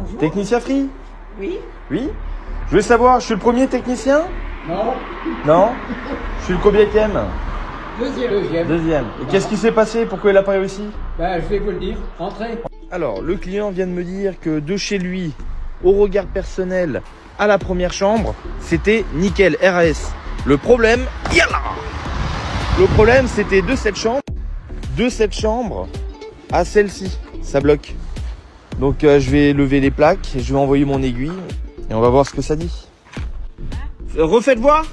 Bonjour. Technicien Free? Oui. Oui. Je veux savoir, je suis le premier technicien? Non. Non. Je suis le combienième? Deuxième. Deuxième. Et qu'est-ce qui s'est passé? Pourquoi il n'a pas réussi? Ben, je vais vous le dire. Rentrez. Alors, le client vient de me dire que de chez lui, au regard personnel, à la première chambre, c'était nickel, RAS. Le problème, yalla! Le problème, c'était de cette chambre à celle-ci. Ça bloque. Donc, je vais lever les plaques, je vais envoyer mon aiguille et on va voir ce que ça dit. Refaites voir?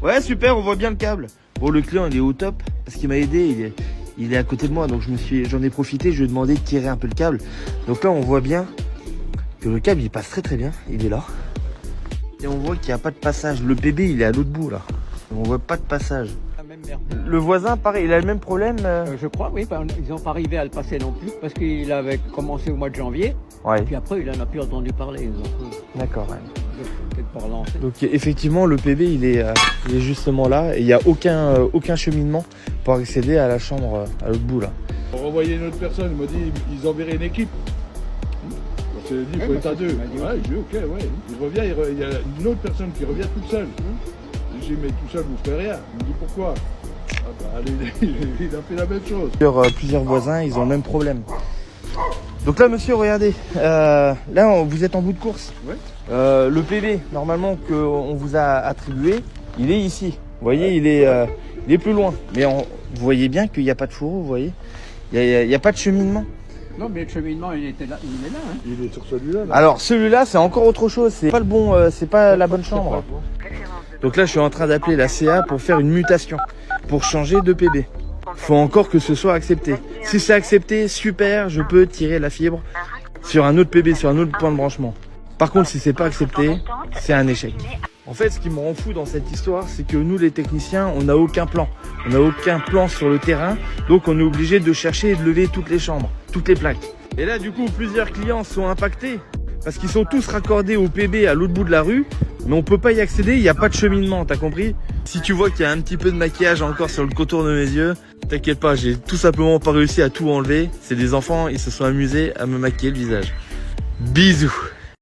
Ouais, super, on voit bien le câble. Bon, le client, il est au top parce qu'il m'a aidé. Il est à côté de moi, donc j'en ai profité. Je lui ai demandé de tirer un peu le câble. Donc là, on voit bien que le câble, il passe très très bien. Il est là. Et on voit qu'il n'y a pas de passage. Le PB, il est à l'autre bout là. On voit pas de passage. Le voisin, pareil, il a le même problème. Je crois, oui. Ils n'ont pas arrivé à le passer non plus parce qu'il avait commencé au mois de janvier. Ouais. Puis après, il n'en a plus entendu parler. D'accord. Ouais. Peut-être pas relancé. Donc effectivement, le PB, il est justement là. Et il n'y a aucun cheminement pour accéder à la chambre à l'autre bout là. On renvoyait une autre personne, il m'a dit ils enverraient une équipe. On s'est dit il faut être à deux. Ouais, j'ai dit ok, ouais. Il revient, il y a une autre personne qui revient toute seule. J'ai dit mais tout seul vous ferez rien. Il me dit pourquoi? Ah bah, allez, il a fait la même chose. Plusieurs voisins, ils ont le même problème. Donc là, monsieur, regardez. Là, vous êtes en bout de course. Ouais. Le PB, normalement, qu'on vous a attribué, il est ici. Vous voyez, il est plus loin. Mais vous voyez bien qu'il n'y a pas de fourreau, vous voyez. Il n'y a pas de cheminement. Non, mais le cheminement, il est là. Hein. Il est sur celui-là. Là. Alors, celui-là, c'est encore autre chose. C'est pas le bon, c'est pas la bonne chambre. Donc là, je suis en train d'appeler la CA pour faire une mutation, pour changer de PB. Faut encore que ce soit accepté. Si c'est accepté, super, je peux tirer la fibre sur un autre PB, sur un autre point de branchement. Par contre, si c'est pas accepté, c'est un échec. En fait, ce qui me rend fou dans cette histoire, c'est que nous, les techniciens, on n'a aucun plan. On n'a aucun plan sur le terrain, donc on est obligé de chercher et de lever toutes les chambres, toutes les plaques. Et là, du coup, plusieurs clients sont impactés parce qu'ils sont tous raccordés au PB à l'autre bout de la rue, mais on peut pas y accéder, il n'y a pas de cheminement, t'as compris? Si tu vois qu'il y a un petit peu de maquillage encore sur le contour de mes yeux, t'inquiète pas, j'ai tout simplement pas réussi à tout enlever. C'est des enfants, ils se sont amusés à me maquiller le visage. Bisous!